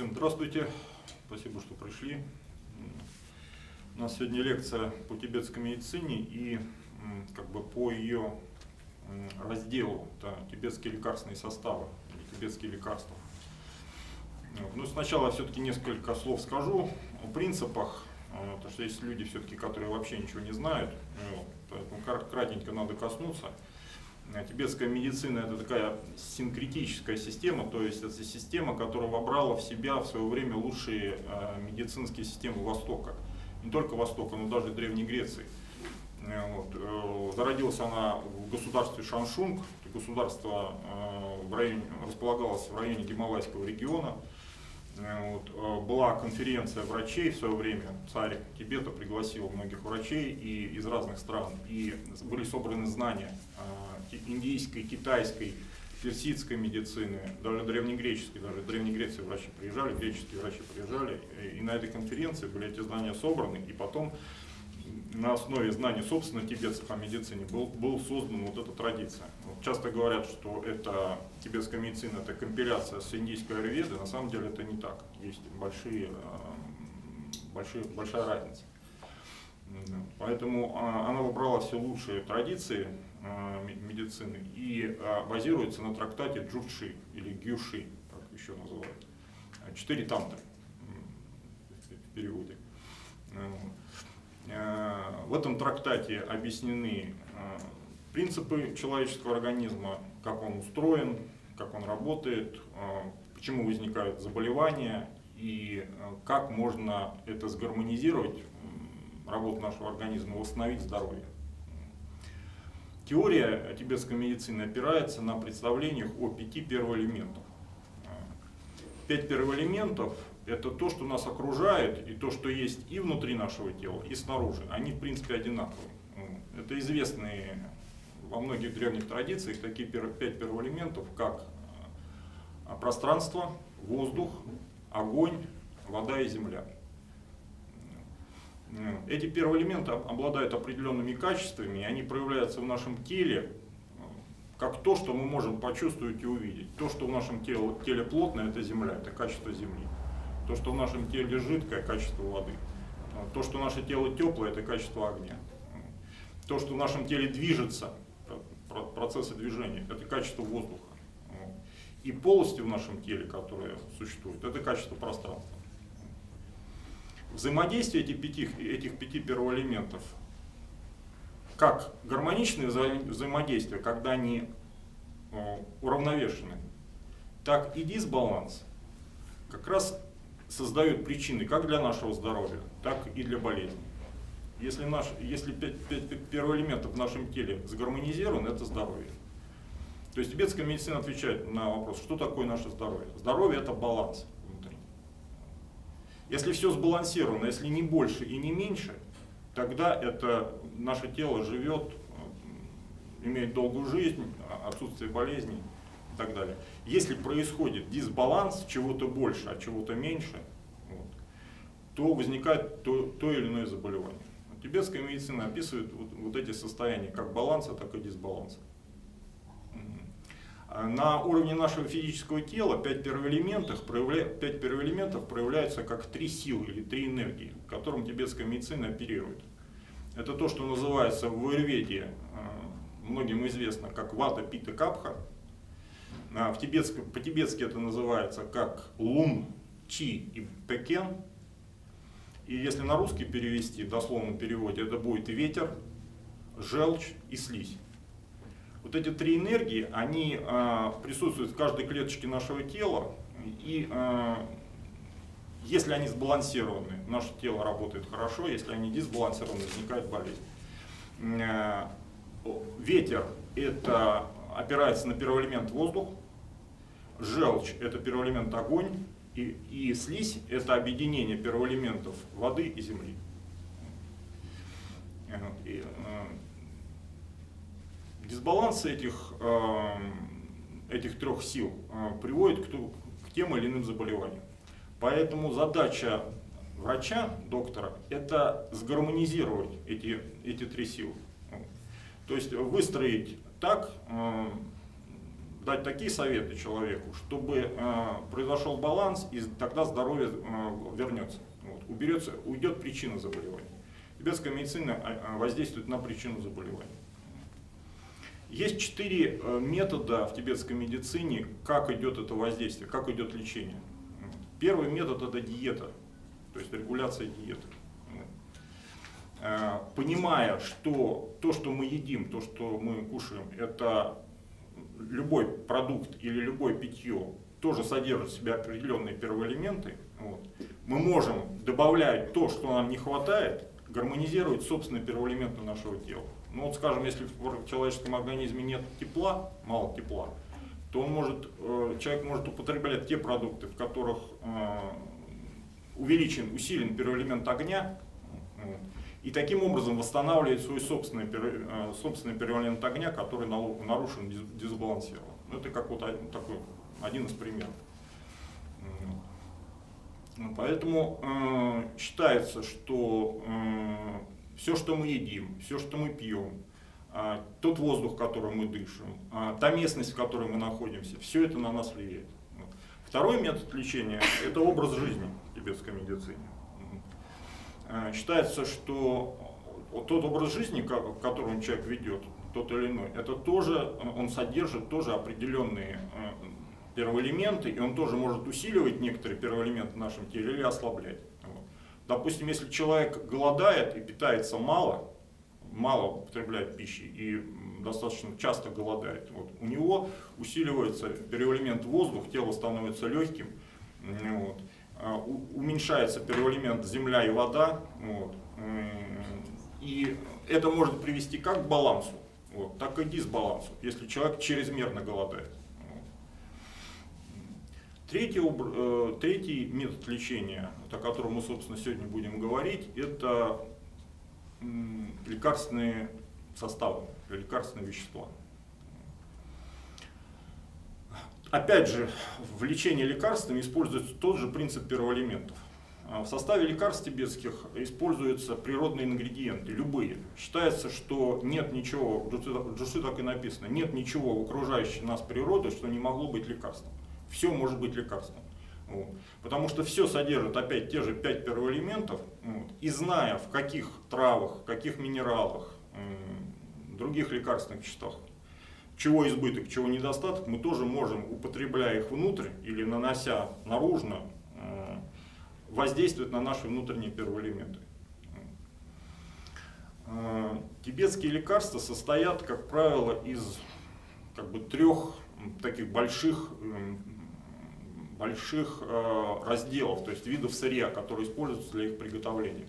Всем здравствуйте, спасибо, что пришли. У нас сегодня лекция по тибетской медицине и по ее разделу, это тибетские лекарственные составы или тибетские лекарства. Ну, сначала я все-таки несколько слов скажу о принципах, потому что есть люди, все-таки, которые вообще ничего не знают, поэтому кратенько надо коснуться. Тибетская медицина — это такая синкретическая система, то есть это система, которая вобрала в себя в свое время лучшие медицинские системы Востока. Не только Востока, но даже Древней Греции. Зародилась она в государстве Шаншунг, государство располагалось в районе Гималайского региона. Была конференция врачей в свое время, царь Тибета пригласил многих врачей из разных стран, и были собраны знания индийской, китайской, персидской медицины, даже древнегреческой, даже в Древней Греции врачи приезжали, греческие врачи приезжали, и на этой конференции были эти знания собраны, и потом на основе знаний, собственно, тибетцев о медицине был создан вот эта традиция. Часто говорят, что это тибетская медицина — это компиляция с индийской аюрведы, на самом деле это не так, есть большая разница. Поэтому она выбрала все лучшие традиции медицины и базируется на трактате Джурши или Гюши, как еще называют. 4 тантры в переводе. В этом трактате объяснены принципы человеческого организма, как он устроен, как он работает, почему возникают заболевания и как можно это сгармонизировать, работу нашего организма, восстановить здоровье. Теория тибетской медицины опирается на представлениях о 5 первоэлементах. 5 первоэлементов — это то, что нас окружает, и то, что есть и внутри нашего тела, и снаружи. Они, в принципе, одинаковые. Это известные во многих древних традициях такие 5 первоэлементов, как пространство, воздух, огонь, вода и земля. Эти первоэлементы обладают определенными качествами, и они проявляются в нашем теле как то, что мы можем почувствовать и увидеть. То, что в нашем теле плотное — это земля, это качество земли. То, что в нашем теле жидкое — качество воды. То, что наше тело теплое — это качество огня. То, что в нашем теле движется, процессы движения — это качество воздуха. И полости в нашем теле, которые существуют, это качество пространства. Взаимодействие этих 5 первоэлементов, как гармоничные взаимодействия, когда они уравновешены, так и дисбаланс как раз создают причины как для нашего здоровья, так и для болезней. Если 5 первоэлементов в нашем теле сгармонизированы, это здоровье. То есть тибетская медицина отвечает на вопрос, что такое наше здоровье. Здоровье — это баланс внутри. Если все сбалансировано, если не больше и не меньше, тогда это наше тело живет, имеет долгую жизнь, отсутствие болезней и так далее. Если происходит дисбаланс, чего-то больше, а чего-то меньше, то возникает то или иное заболевание. Тибетская медицина описывает вот эти состояния как баланса, так и дисбаланса. На уровне нашего физического тела 5 первоэлементов проявляются как 3 силы или 3 энергии, которым тибетская медицина оперирует. Это то, что называется в аюрведе, многим известно, как вата, пита, капха. По-тибетски это называется как лун, чи и пекен. И если на русский перевести, в дословном переводе, это будет ветер, желчь и слизь. Вот эти 3 энергии, они присутствуют в каждой клеточке нашего тела, и если они сбалансированы, наше тело работает хорошо, если они дисбалансированы, возникает болезнь. Ветер — это опирается на первоэлемент воздух, желчь — это первоэлемент огонь, и слизь — это объединение первоэлементов воды и земли. Дисбаланс этих 3 сил приводит к тем или иным заболеваниям. Поэтому задача врача, доктора, это сгармонизировать эти 3 силы. То есть выстроить так дать такие советы человеку, чтобы произошел баланс, и тогда здоровье вернется. Вот, уйдет причина заболевания. Тибетская медицина воздействует на причину заболевания. Есть 4 метода в тибетской медицине, как идет это воздействие, как идет лечение. Первый метод — это диета, то есть регуляция диеты. Понимая, что то, что мы едим, то, что мы кушаем, это любой продукт или любое питье, тоже содержит в себе определенные первоэлементы. Вот. Мы можем добавлять то, что нам не хватает, гармонизировать собственные первоэлементы нашего тела. Ну вот, скажем, если в человеческом организме нет тепла, мало тепла, то человек может употреблять те продукты, в которых усилен первоэлемент огня, и таким образом восстанавливает свой собственный первоэлемент огня, который нарушен, дисбалансирован. Это как вот такой один из примеров. Поэтому считается, что все, что мы едим, все, что мы пьем, тот воздух, который мы дышим, та местность, в которой мы находимся, все это на нас влияет. Второй метод лечения — это образ жизни в тибетской медицине. Считается, что тот образ жизни, которым человек ведет, тот или иной, это тоже, он содержит тоже определенные первоэлементы, и он тоже может усиливать некоторые первоэлементы в нашем теле или ослаблять. Вот. Допустим, если человек голодает и питается мало употребляет пищи и достаточно часто голодает, вот, у него усиливается первоэлемент воздух, тело становится легким, вот, уменьшается первоэлемент земля и вода, вот, и это может привести как к балансу, вот, так и к дисбалансу, если человек чрезмерно голодает. Третий метод лечения, о котором мы, собственно, сегодня будем говорить, это лекарственные составы, лекарственные вещества. Опять же, в лечении лекарствами используется тот же принцип первоэлементов. В составе лекарств тибетских используются природные ингредиенты, любые. Считается, что нет ничего, в джусе так и написано, нет ничего в окружающей нас природы, что не могло быть лекарством. Все может быть лекарством. Вот. Потому что все содержит опять те же 5 первоэлементов, вот. И зная, в каких травах, в каких минералах, других лекарственных веществах, чего избыток, чего недостаток, мы тоже можем, употребляя их внутрь или нанося наружно, воздействовать на наши внутренние первоэлементы. Тибетские лекарства состоят, как правило, из 3 таких больших разделов, то есть видов сырья, которые используются для их приготовления.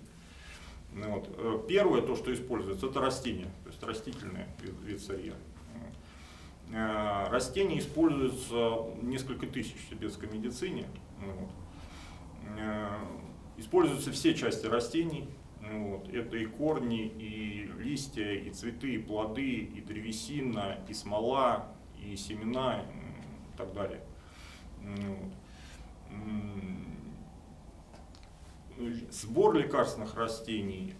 Вот. Первое, то, что используется, это растения, то есть растительный вид сырья. Растения используются несколько тысяч в тибетской медицине. Вот. Используются все части растений. Вот. Это и корни, и листья, и цветы, и плоды, и древесина, и смола, и семена, и так далее. Вот. Сбор лекарственных растений,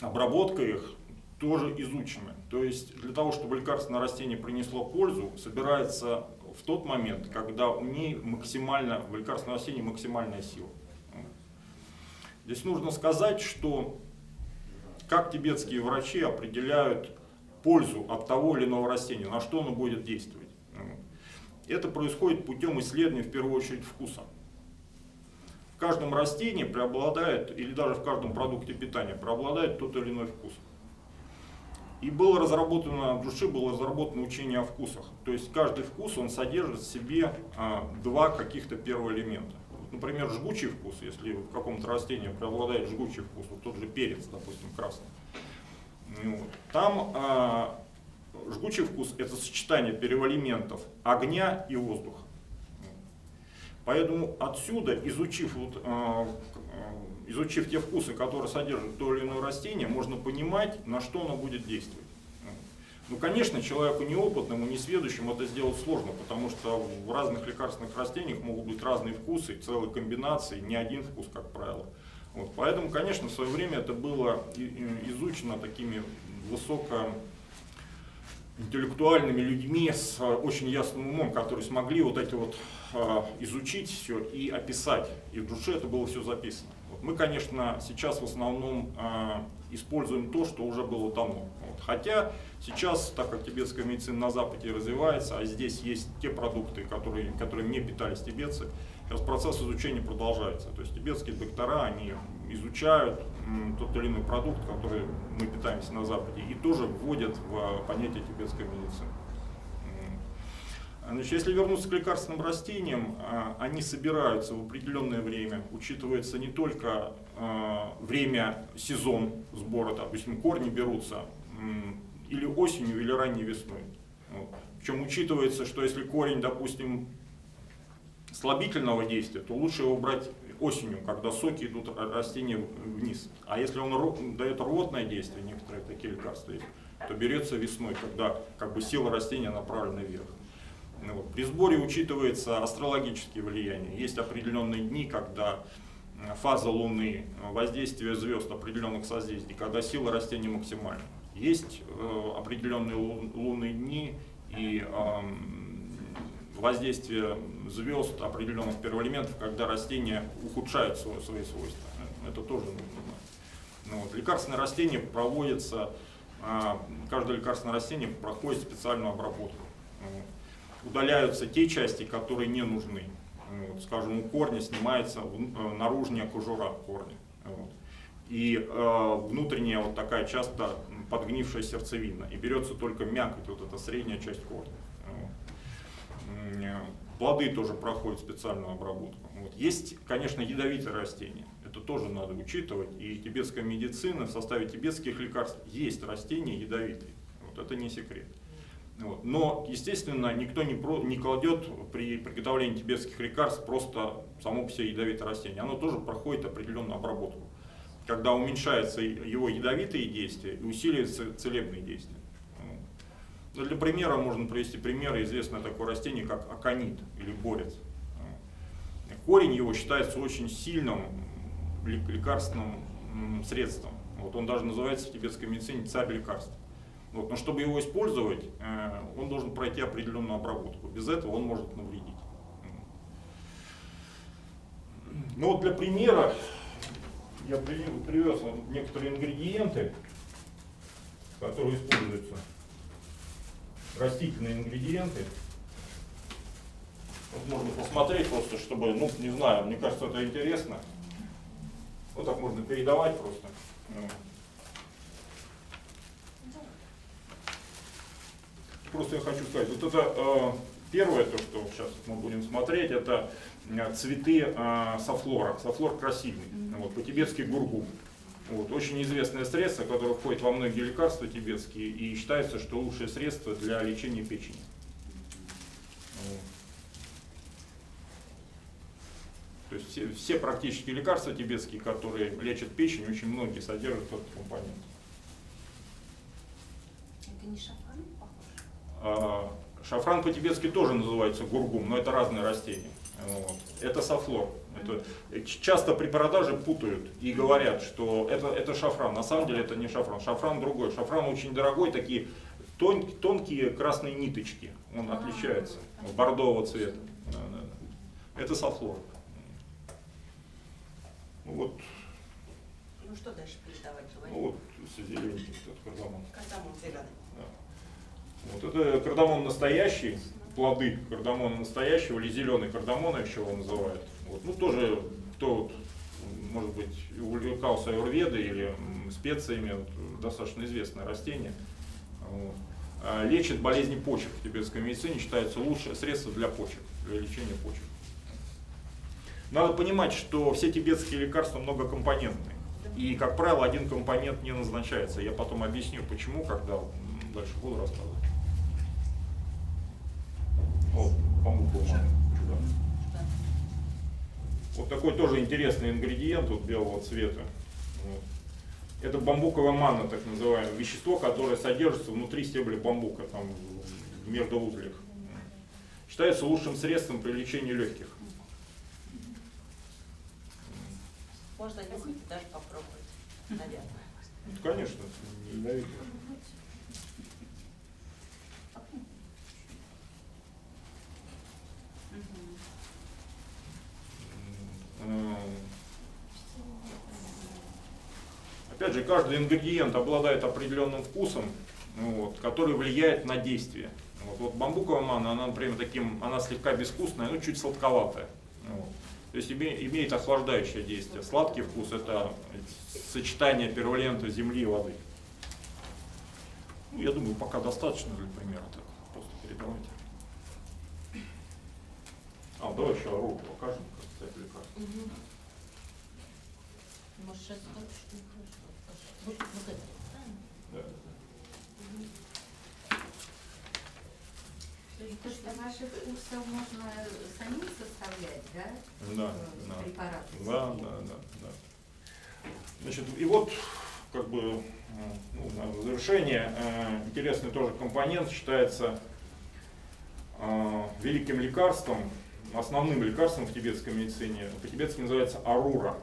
обработка их тоже изучены. То есть для того, чтобы лекарственное растение принесло пользу, собирается в тот момент, когда в лекарственном растении максимальная сила. Здесь нужно сказать, что как тибетские врачи определяют пользу от того или иного растения, на что оно будет действовать. Это происходит путем исследования, в первую очередь, вкуса. В каждом растении преобладает, или даже в каждом продукте питания, преобладает тот или иной вкус. И в джуши было разработано учение о вкусах. То есть каждый вкус, он содержит в себе 2 каких-то первоэлемента. Например, жгучий вкус, если в каком-то растении преобладает жгучий вкус, вот тот же перец, допустим, красный. Вот. Там жгучий вкус — это сочетание первоэлементов огня и воздуха. Поэтому отсюда, изучив те вкусы, которые содержат то или иное растение, можно понимать, на что оно будет действовать. Ну, конечно, человеку неопытному, несведущему это сделать сложно, потому что в разных лекарственных растениях могут быть разные вкусы, целые комбинации, не один вкус, как правило. Вот. Поэтому, конечно, в свое время это было изучено такими интеллектуальными людьми с очень ясным умом, которые смогли вот эти вот изучить все и описать. И в душе это было все записано. Вот мы, конечно, сейчас в основном используем то, что уже было давно. Вот. Хотя сейчас, так как тибетская медицина на Западе развивается, а здесь есть те продукты, которыми не питались тибетцы, сейчас процесс изучения продолжается. То есть тибетские доктора, они изучают тот или иной продукт, который мы питаемся на Западе, и тоже вводят в понятие тибетской медицины. Значит, если вернуться к лекарственным растениям, они собираются в определенное время, учитывается не только время, сезон сбора, допустим, корни берутся или осенью, или ранней весной. Вот. Причем учитывается, что если корень, допустим, слабительного действия, то лучше его брать осенью, когда соки идут растения вниз. А если он дает рвотное действие, некоторые такие лекарства есть, то берется весной, когда как бы сила растения направлена вверх. Вот. При сборе учитывается астрологические влияния. Есть определенные дни, когда фаза Луны, воздействие звезд определенных созвездий, когда сила растения максимальна. Есть определенные лунные дни и воздействие звезд, определенных первоэлементов, когда растения ухудшают свои свойства. Это тоже нужно знать. Вот. Лекарственные растения проводятся, каждое лекарственное растение проходит специальную обработку. Удаляются те части, которые не нужны. Вот, скажем, у корня снимается наружная кожура корня. Вот. И внутренняя вот такая часто подгнившая сердцевина. И берется только мякоть, вот эта средняя часть корня. Вот. Плоды тоже проходят специальную обработку. Вот. Есть, конечно, ядовитые растения. Это тоже надо учитывать. И тибетская медицина, в составе тибетских лекарств есть растения ядовитые. Вот. Это не секрет. Вот. Но, естественно, никто не кладет при приготовлении тибетских лекарств просто само по себе ядовитое растение. Оно тоже проходит определенную обработку, когда уменьшаются его ядовитые действия и усиливаются целебные действия. Вот. Для примера можно привести примеры известное такое растение, как аконит или борец. Корень его считается очень сильным лекарственным средством. Вот. Он даже называется в тибетской медицине царь лекарств. Вот. Но чтобы его использовать, он должен пройти определенную обработку. Без этого он может навредить. Ну вот для примера я привез некоторые ингредиенты, которые используются. Растительные ингредиенты. Вот можно посмотреть просто, чтобы, ну не знаю, мне кажется, это интересно. Вот так можно передавать просто. Просто я хочу сказать, вот это первое, то, что сейчас мы будем смотреть, это цветы софлора. Софлор красивый, вот, по-тибетски гургум. Вот, очень известное средство, которое входит во многие лекарства тибетские, и считается, что лучшее средство для лечения печени. Вот. То есть все практически лекарства тибетские, которые лечат печень, очень многие содержат этот компонент. Это не шафран похож? Шафран по-тибетски тоже называется гургум, но это разные растения. Вот. Это софлор. Это часто при продаже путают и говорят, что это шафран. На самом деле это не шафран. Шафран другой. Шафран очень дорогой, такие тонкие красные ниточки. Он отличается. Бордового цвета. Это софлор. Вот. Ну что дальше передавать? Ну, вот зелененький этот кардамон. Кардамон зеленый. Вот это кардамон настоящий, плоды кардамона настоящего или зеленый кардамон, еще его называют. Вот. Ну тоже, кто вот, может быть, увлекался аюрведой или специями, вот, достаточно известное растение. Вот. Лечит болезни почек в тибетской медицине, считается лучшее средство для почек, для лечения почек. Надо понимать, что все тибетские лекарства многокомпонентные. И, как правило, один компонент не назначается. Я потом объясню, почему, когда дальше буду рассказывать. О, бамбуковая манна. Вот такой тоже интересный ингредиент вот, белого цвета. Вот. Это бамбуковая манна, так называемое вещество, которое содержится внутри стебля бамбука, там, в междуузлях. Считается лучшим средством при лечении легких. Можно нюхать и даже попробовать, наверное. Ну, конечно, ядовитое. Опять же, каждый ингредиент обладает определенным вкусом, вот, который влияет на действие. Вот бамбуковая манна, она, например, она слегка безвкусная, но чуть сладковатая. Вот. То есть имеет охлаждающее действие. Сладкий вкус – это сочетание первоэлементов земли и воды. Ну, я думаю, пока достаточно для примера. Так, просто передавайте. Давай еще руку покажем, как ставить лекарство. Может, сейчас не хорошо. Вот это. Да. То, что ваши вкусы можно самим составлять, да? Да, Препараты. да. Значит, и вот, как бы, на завершение, интересный тоже компонент считается великим лекарством, основным лекарством в тибетской медицине. По-тибетски называется арура.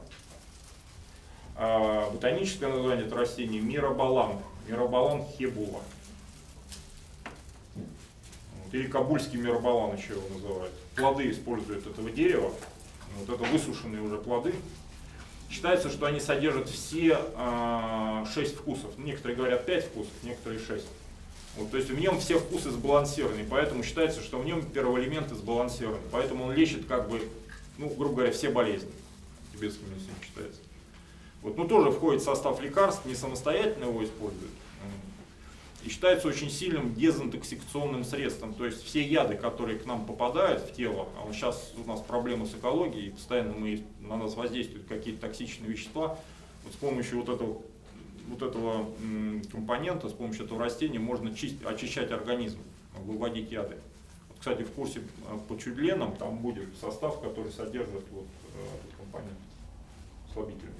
Ботаническое название этого растения мирабалан хебула. Или кабульский мирабалан еще его называют. Плоды используют этого дерева, вот это высушенные уже плоды. Считается, что они содержат все 6 вкусов. Некоторые говорят 5 вкусов, некоторые 6. Вот, то есть в нем все вкусы сбалансированы, поэтому считается, что в нем первоэлементы сбалансированы. Поэтому он лечит, как бы, грубо говоря, все болезни. В тибетской медицине считается. Вот, тоже входит в состав лекарств, не самостоятельно его используют. И считается очень сильным дезинтоксикационным средством. То есть все яды, которые к нам попадают в тело, а сейчас у нас проблемы с экологией, и постоянно на нас воздействуют какие-то токсичные вещества, вот с помощью вот этого компонента, с помощью этого растения можно очищать организм, выводить яды. Вот, кстати, в курсе по чудленам там будет состав, который содержит вот этот компонент слабительный.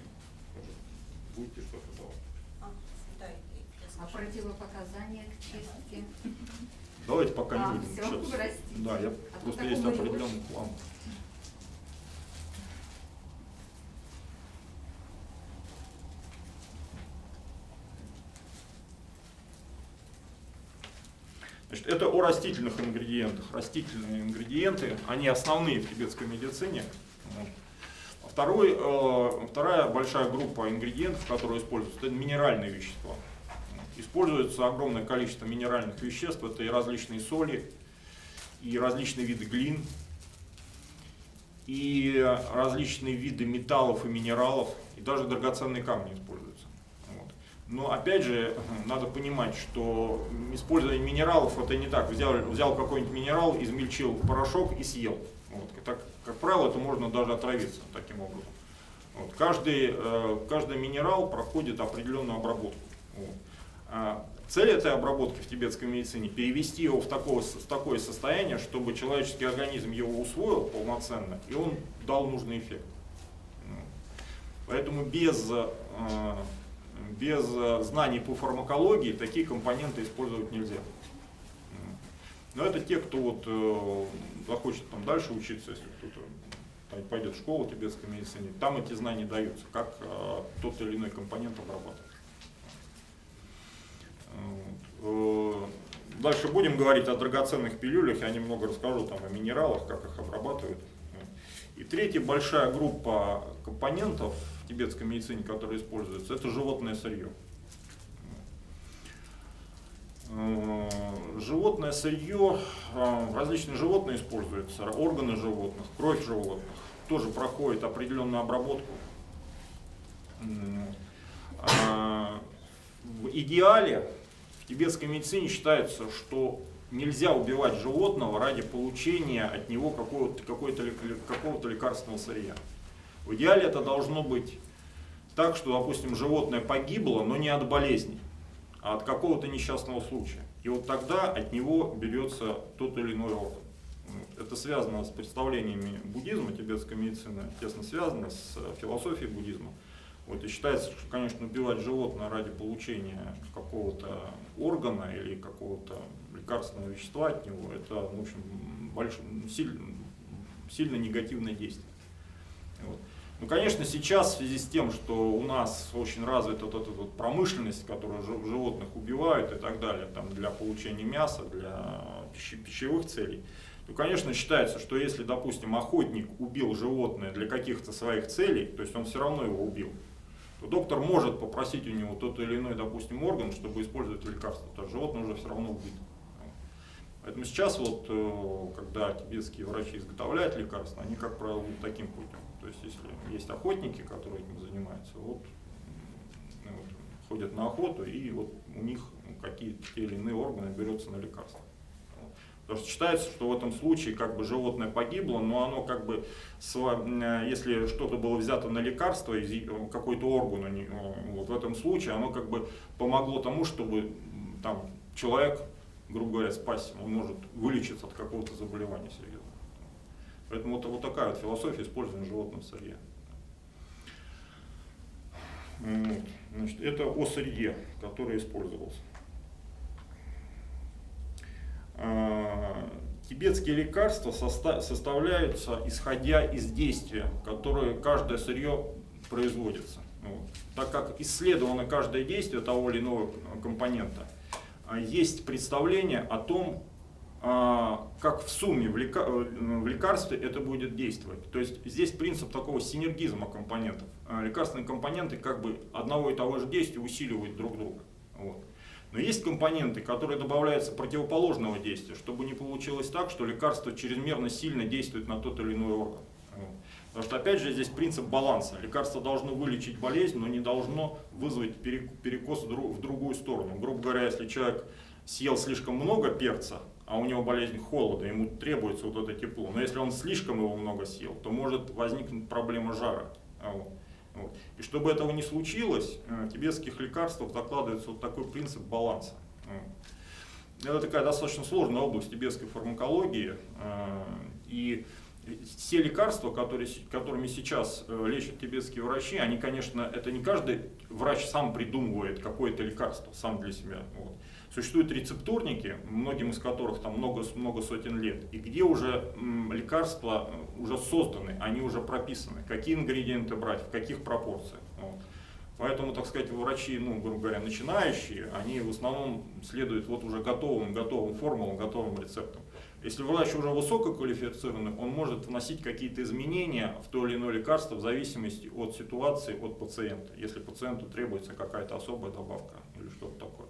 Будете что-то давать? А противопоказания к чистке? Давайте пока не будем. Все, Сейчас. простите. Да, просто есть определенный план. Значит, это о растительных ингредиентах. Растительные ингредиенты, они основные в тибетской медицине. Вторая большая группа ингредиентов, которые используются, это минеральные вещества. Используется огромное количество минеральных веществ, это и различные соли, и различные виды глин, и различные виды металлов и минералов, и даже драгоценные камни используются. Вот. Но опять же, надо понимать, что использование минералов это не так. Взял какой-нибудь минерал, измельчил порошок и съел. Вот. Так, как правило, это можно даже отравиться таким образом. Вот. Каждый минерал проходит определенную обработку. Вот. Цель этой обработки в тибетской медицине – перевести его в такое состояние, чтобы человеческий организм его усвоил полноценно, и он дал нужный эффект. Поэтому без знаний по фармакологии такие компоненты использовать нельзя. Но это те, кто захочет дальше учиться, если кто-то пойдет в школу тибетской медицины, там эти знания даются, как тот или иной компонент обрабатывать. Дальше будем говорить о драгоценных пилюлях, я немного расскажу о минералах, как их обрабатывают. И третья большая группа компонентов в тибетской медицине, которые используются, это животное сырье. Животное сырье, различные животные используются, органы животных, кровь животных, тоже проходит определенную обработку. В идеале в тибетской медицине считается, что нельзя убивать животного ради получения от него какого-то лекарственного сырья. В идеале это должно быть так, что, допустим, животное погибло, но не от болезни, а от какого-то несчастного случая. И вот тогда от него берется тот или иной орган. Это связано с представлениями буддизма, тибетская медицина тесно связана с философией буддизма. Вот, и считается, что, конечно, убивать животное ради получения какого-то органа или какого-то лекарственного вещества от него, это, в общем, сильно негативное действие. Вот. Ну, конечно, сейчас в связи с тем, что у нас очень развита вот эта промышленность, которая животных убивают и так далее, для получения мяса, для пищевых целей, то, конечно, считается, что если, допустим, охотник убил животное для каких-то своих целей, то есть он все равно его убил, то доктор может попросить у него тот или иной, допустим, орган, чтобы использовать лекарство, то животное уже все равно убито. Поэтому сейчас вот, когда тибетские врачи изготовляют лекарства, они, как правило, идут таким путем. То есть, если есть охотники, которые этим занимаются, вот, ходят на охоту, и вот у них какие-то те или иные органы берутся на лекарства. Потому что считается, что в этом случае как бы животное погибло, но оно как бы, если что-то было взято на лекарство, какой-то орган, вот в этом случае оно как бы помогло тому, чтобы там человек, грубо говоря, спасся, он может вылечиться от какого-то заболевания серьезного. Поэтому вот такая вот философия использования животного в сырье. Вот. Значит, это о сырье, которое использовалось. Тибетские лекарства составляются исходя из действия, которое каждое сырье производится. Вот. Так как исследовано каждое действие того или иного компонента, есть представление о том, как в сумме в лекарстве это будет действовать. То есть здесь принцип такого синергизма компонентов. Лекарственные компоненты как бы одного и того же действия усиливают друг друга. Вот. Но есть компоненты, которые добавляются противоположного действия, чтобы не получилось так, что лекарство чрезмерно сильно действует на тот или иной орган. Вот. Потому что опять же здесь принцип баланса. Лекарство должно вылечить болезнь, но не должно вызвать перекос в другую сторону. Грубо говоря, если человек съел слишком много перца, а у него болезнь холода, ему требуется вот это тепло. Но если он слишком его много съел, то может возникнуть проблема жара. Вот. И чтобы этого не случилось, в тибетских лекарствах закладывается вот такой принцип баланса. Это такая достаточно сложная область тибетской фармакологии. И все лекарства, которыми сейчас лечат тибетские врачи, они, конечно, это не каждый врач сам придумывает какое-то лекарство сам для себя. Вот. Существуют рецептурники, многим из которых там много сотен лет, и где уже лекарства уже созданы, они уже прописаны, какие ингредиенты брать, в каких пропорциях. Вот. Поэтому, так сказать, врачи, грубо говоря, начинающие, они в основном следуют вот уже готовым формулам, готовым рецептам. Если врач уже высококвалифицированный, он может вносить какие-то изменения в то или иное лекарство в зависимости от ситуации, от пациента, если пациенту требуется какая-то особая добавка или что-то такое.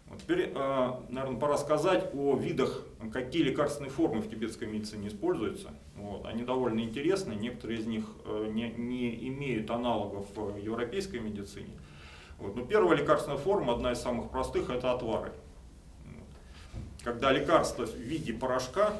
Вот теперь, наверное, пора сказать о видах, какие лекарственные формы в тибетской медицине используются. Вот. Они довольно интересны, некоторые из них не имеют аналогов в европейской медицине. Вот. Но первая лекарственная форма, одна из самых простых, это отвары. Когда лекарство в виде порошка,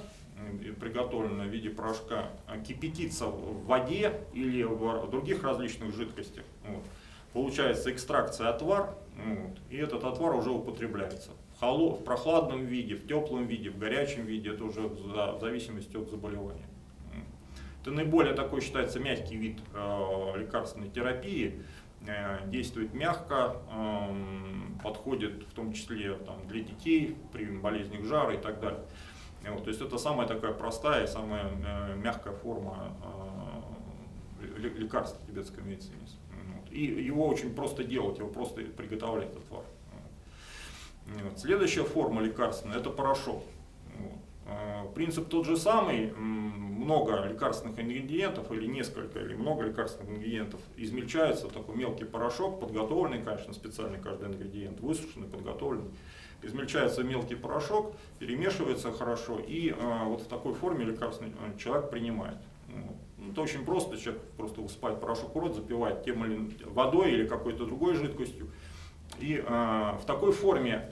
приготовленное в виде порошка, кипятится в воде или в других различных жидкостях, вот, получается экстракция отвар, вот, и этот отвар уже употребляется в прохладном виде, в теплом виде, в горячем виде, это уже в зависимости от заболевания. Это наиболее такой считается мягкий вид лекарственной терапии, действует мягко, подходит в том числе для детей при болезнях жара и так далее. Вот, то есть это самая такая простая, самая мягкая форма лекарства в тибетской медицине. Вот. И его очень просто делать, его просто приготовлять отвар. Вот. Следующая форма лекарственная – это порошок. Вот. Принцип тот же самый, много лекарственных ингредиентов или несколько, или много лекарственных ингредиентов измельчается в такой мелкий порошок, подготовленный, конечно, специальный каждый ингредиент, высушенный, подготовленный. Измельчается в мелкий порошок, перемешивается хорошо, и вот в такой форме лекарственный человек принимает. Это очень просто, человек просто высыпает порошок в рот, запивает тем или водой или какой-то другой жидкостью. И в такой форме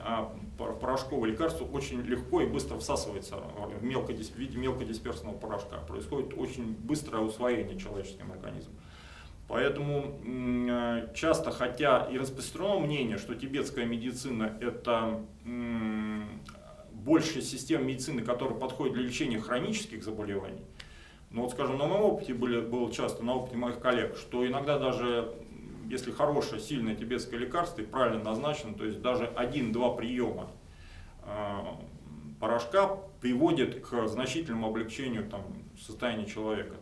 порошковое лекарство очень легко и быстро всасывается в виде мелкодисперсного порошка. Происходит очень быстрое усвоение человеческим организмом. Поэтому часто, хотя и распространено мнение, что тибетская медицина это большая система медицины, которая подходит для лечения хронических заболеваний, но вот, скажем, на моем опыте было часто, на опыте моих коллег, что иногда даже если хорошее, сильное тибетское лекарство и правильно назначено, то есть даже 1-2 приема порошка приводит к значительному облегчению состояния человека.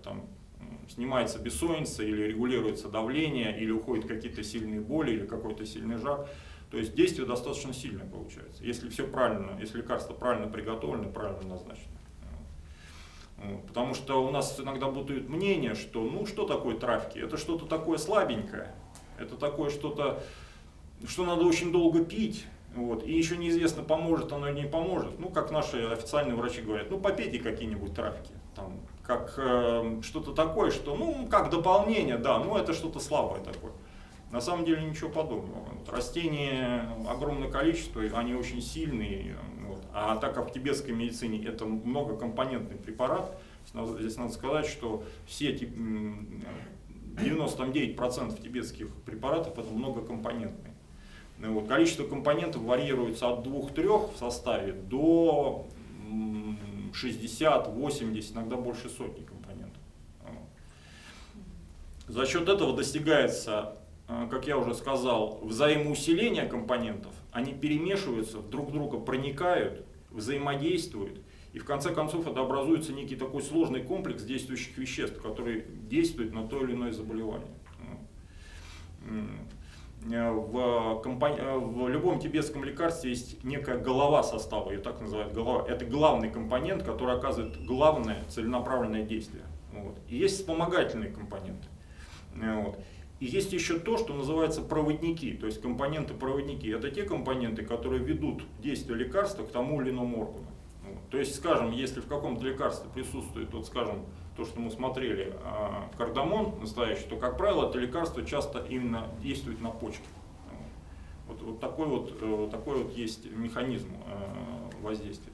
Снимается бессонница или регулируется давление, или уходят какие-то сильные боли, или какой-то сильный жар. То есть действие достаточно сильное получается, если все правильно, если лекарство правильно приготовлено, правильно назначено. Потому что у нас иногда бытует мнение, что что такое травки? Это что-то такое слабенькое. Это такое что-то, что надо очень долго пить, вот, и еще неизвестно, поможет оно или не поможет. Ну, как наши официальные врачи говорят, ну, попейте какие-нибудь травки, там, как что-то такое, что, ну, как дополнение, да, ну, это что-то слабое такое. На самом деле ничего подобного. Вот, растения огромное количество, они очень сильные, вот, а так как в тибетской медицине это многокомпонентный препарат, здесь надо сказать, что все эти 99% тибетских препаратов это многокомпонентные. Вот, количество компонентов варьируется от 2-3 в составе до 60, 80, иногда больше сотни компонентов. За счет этого достигается, как я уже сказал, взаимоусиление компонентов, они перемешиваются, друг в друга проникают, взаимодействуют, и в конце концов это образуется некий такой сложный комплекс действующих веществ, который действует на то или иное заболевание. В любом тибетском лекарстве есть некая голова состава, ее так называют голова. Это главный компонент, который оказывает главное целенаправленное действие. Вот. И есть вспомогательные компоненты. Вот. И есть еще то, что называется проводники, то есть компоненты-проводники. Это те компоненты, которые ведут действие лекарства к тому или иному органу. Вот. То есть, скажем, если в каком-то лекарстве присутствует, вот, скажем, то, что мы смотрели, кардамон настоящий, то, как правило, это лекарство часто именно действует на почки. Вот такой вот есть механизм воздействия.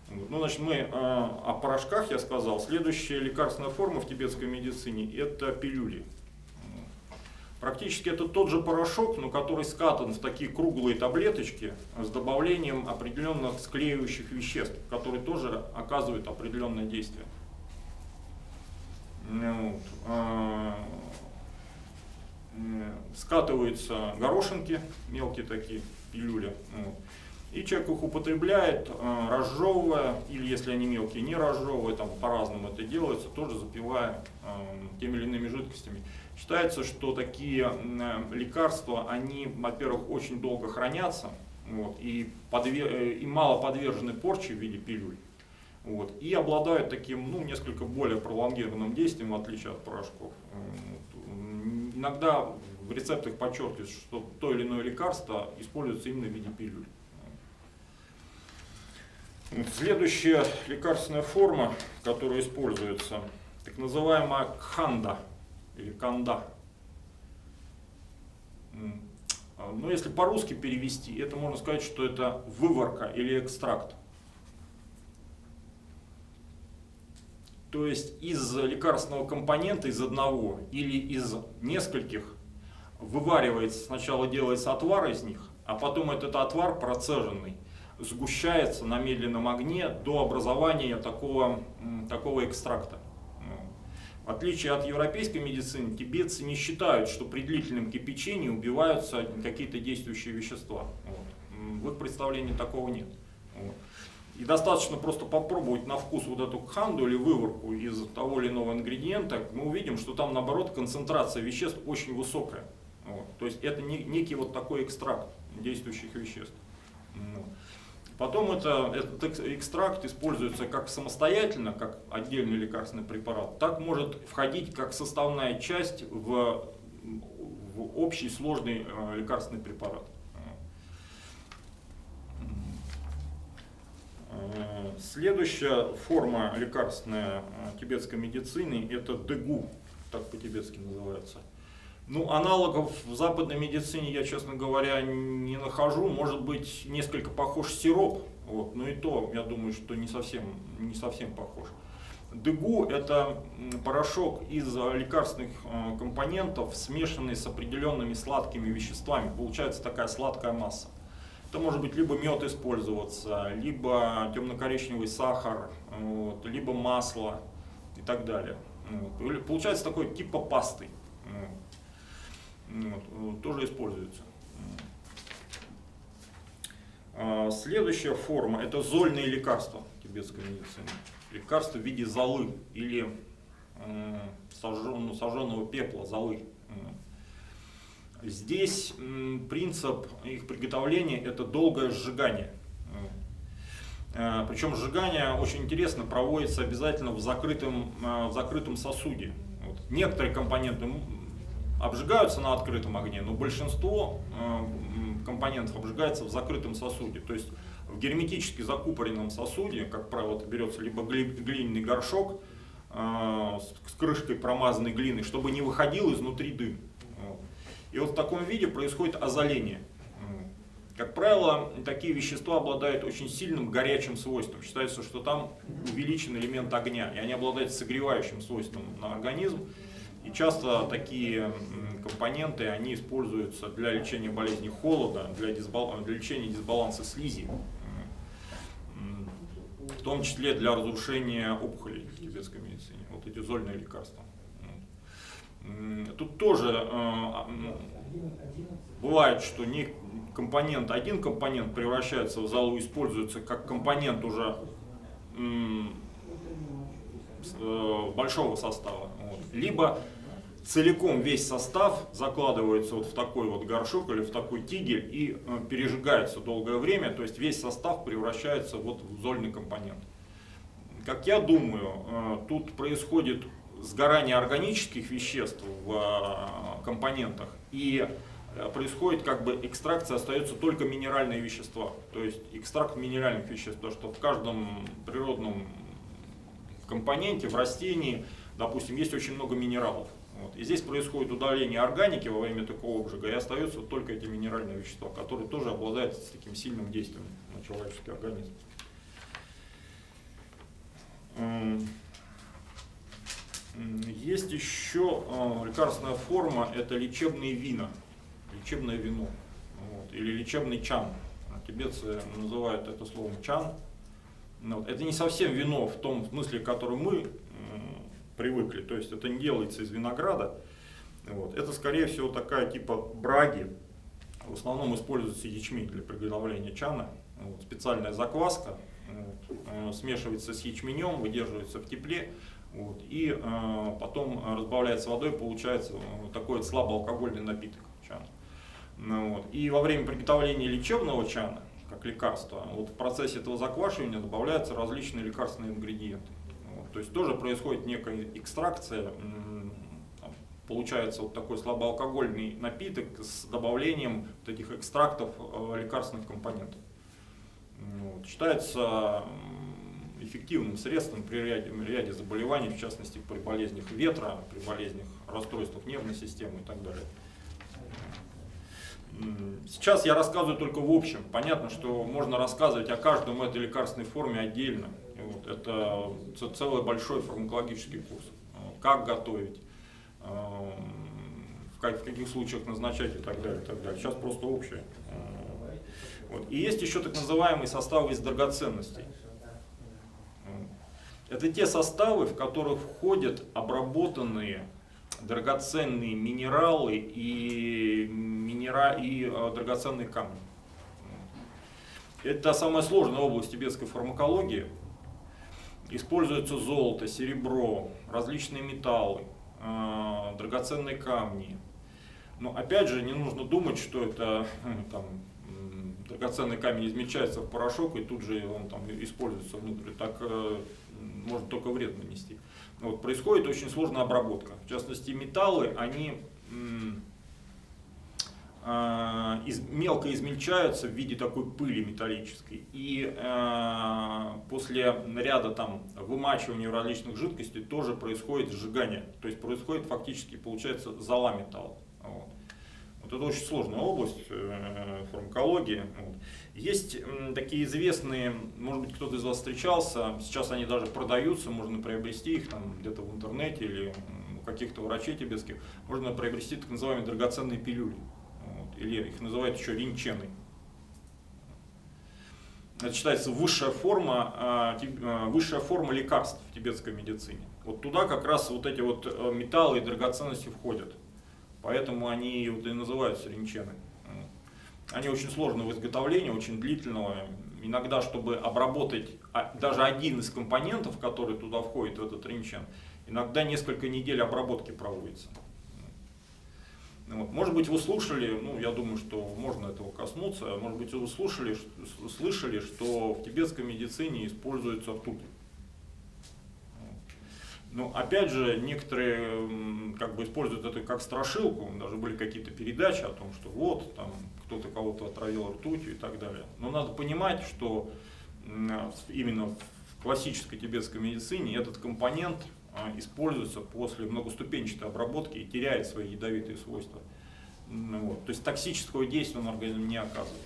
Вот. Ну, значит, мы о порошках я сказал. Следующая лекарственная форма в тибетской медицине – это пилюли. Практически это тот же порошок, но который скатан в такие круглые таблеточки с добавлением определенных склеивающих веществ, которые тоже оказывают определенное действие. Вот. Скатываются горошинки, мелкие такие пилюли, вот. И человек их употребляет, разжевывая, или если они мелкие, не разжевывая, там по-разному это делается, тоже запивая теми или иными жидкостями. Считается, что такие лекарства, они, во-первых, очень долго хранятся, вот, и мало подвержены порче в виде пилюль. Вот, и обладают таким, ну, несколько более пролонгированным действием, в отличие от порошков. Вот. Иногда в рецептах подчеркивается, что то или иное лекарство используется именно в виде пилюль. Следующая лекарственная форма, которая используется, так называемая кханда или канда. Но если по-русски перевести, это можно сказать, что это выварка или экстракт. То есть из лекарственного компонента, из одного или из нескольких, вываривается, сначала делается отвар из них, а потом этот отвар процеженный сгущается на медленном огне до образования такого экстракта. В отличие от европейской медицины, тибетцы не считают, что при длительном кипячении убиваются какие-то действующие вещества. Вот. В их представлении такого нет. Вот. И достаточно просто попробовать на вкус вот эту кханду или выварку из того или иного ингредиента, мы увидим, что там наоборот концентрация веществ очень высокая. Вот. То есть это некий вот такой экстракт действующих веществ. Вот. Потом этот экстракт используется как самостоятельно, как отдельный лекарственный препарат, так может входить как составная часть в общий сложный лекарственный препарат. Следующая форма лекарственной тибетской медицины – это дэгу, так по-тибетски называется. Ну, аналогов в западной медицине я, честно говоря, не нахожу. Может быть, несколько похож сироп, вот, но и то, я думаю, что не совсем похож. Дэгу – это порошок из лекарственных компонентов, смешанный с определенными сладкими веществами. Получается такая сладкая масса. Это может быть либо мед использоваться, либо темно-коричневый сахар, вот, либо масло и так далее. Вот. Получается такой типа пасты. Вот, тоже используется. Следующая форма – это зольные лекарства тибетской медицины. Лекарства в виде золы или сожженного пепла, золы. Здесь принцип их приготовления – это долгое сжигание. Причем сжигание, очень интересно, проводится обязательно в закрытом сосуде. Вот. Некоторые компоненты обжигаются на открытом огне, но большинство компонентов обжигается в закрытом сосуде. То есть в герметически закупоренном сосуде, как правило, это берется либо глиняный горшок с крышкой промазанной глиной, чтобы не выходил изнутри дым. И вот в таком виде происходит озоление. Как правило, такие вещества обладают очень сильным горячим свойством. Считается, что там увеличен элемент огня, и они обладают согревающим свойством на организм. И часто такие компоненты они используются для лечения болезней холода, для лечения дисбаланса слизи, в том числе для разрушения опухолей в тибетской медицине. Вот эти зольные лекарства. Тут тоже бывает, что один компонент превращается в золу, используется как компонент уже большого состава. Вот. Либо целиком весь состав закладывается вот в такой вот горшок или в такой тигель и пережигается долгое время, то есть весь состав превращается вот в зольный компонент. Как я думаю, тут происходит сгорание органических веществ в компонентах, и происходит как бы экстракция, остаются только минеральные вещества, то есть экстракт минеральных веществ, потому что в каждом природном компоненте, в растении, допустим, есть очень много минералов. Вот. И здесь происходит удаление органики во время такого обжига, и остаются вот только эти минеральные вещества, которые тоже обладают таким сильным действием на человеческий организм. Есть еще лекарственная форма, это лечебные вина, лечебное вино, вот, или лечебный чан. Тибетцы называют это словом чан. Вот. Это не совсем вино в том смысле, к которому мы привыкли, то есть это не делается из винограда. Вот. Это скорее всего такая типа браги. В основном используется ячмень для приготовления чана. Вот. Специальная закваска, вот, смешивается с ячменем, выдерживается в тепле. Вот, и потом разбавляется водой, получается вот такой вот слабоалкогольный напиток чан. Вот. И во время приготовления лечебного чана, как лекарства, вот в процессе этого заквашивания добавляются различные лекарственные ингредиенты. Вот. То есть тоже происходит некая экстракция, получается вот такой слабоалкогольный напиток с добавлением вот этих экстрактов лекарственных компонентов. Вот. Считается эффективным средством при ряде заболеваний, в частности при болезнях ветра, при болезнях расстройствах нервной системы и так далее. Сейчас я рассказываю только в общем. Понятно, что можно рассказывать о каждом этой лекарственной форме отдельно. Вот. Это целый большой фармакологический курс. Как готовить, в каких случаях назначать и так далее, и так далее. Сейчас просто общее. Вот. И есть еще так называемые составы из драгоценностей. Это те составы, в которых входят обработанные драгоценные минералы и драгоценные камни. Это самая сложная область тибетской фармакологии. Используется золото, серебро, различные металлы, драгоценные камни. Но опять же, не нужно думать, что это там, драгоценный камень измельчается в порошок и тут же он там используется внутрь. Так может только вред нанести. Вот, происходит очень сложная обработка. В частности, металлы, они мелко измельчаются в виде такой пыли металлической. И после ряда там, вымачивания различных жидкостей тоже происходит сжигание. То есть происходит фактически, получается, зола металла. Вот. Вот это очень сложная область фармакологии. Вот. Есть такие известные, может быть, кто-то из вас встречался, сейчас они даже продаются, можно приобрести их там где-то в интернете или у каких-то врачей тибетских, можно приобрести так называемые драгоценные пилюли, вот, или их называют еще ринчены. Это считается высшая форма лекарств в тибетской медицине. Вот туда как раз вот эти вот металлы и драгоценности входят, поэтому они вот и называются ринчены. Они очень сложны в изготовлении, очень длительного. Иногда, чтобы обработать даже один из компонентов, который туда входит, в этот ринчен, иногда несколько недель обработки проводится. Вот. Может быть, вы слушали, ну, я думаю, что можно этого коснуться, может быть, вы слышали, что в тибетской медицине используется ртуть. Но опять же, некоторые как бы используют это как страшилку, даже были какие-то передачи о том, что вот, там кто-то кого-то отравил ртутью и так далее. Но надо понимать, что именно в классической тибетской медицине этот компонент используется после многоступенчатой обработки и теряет свои ядовитые свойства. Вот. То есть токсического действия на организм не оказывает.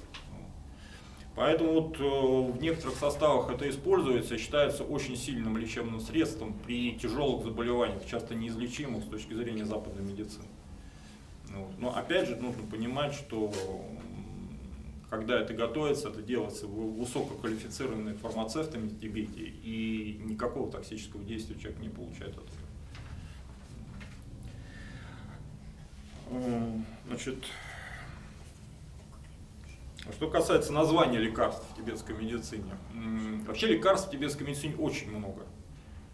Поэтому вот в некоторых составах это используется и считается очень сильным лечебным средством при тяжелых заболеваниях, часто неизлечимых с точки зрения западной медицины. Вот. Но опять же нужно понимать, что когда это готовится, это делается высококвалифицированными фармацевтами в Тибете, и никакого токсического действия человек не получает от этого. Значит, что касается названия лекарств в тибетской медицине, вообще лекарств в тибетской медицине очень много.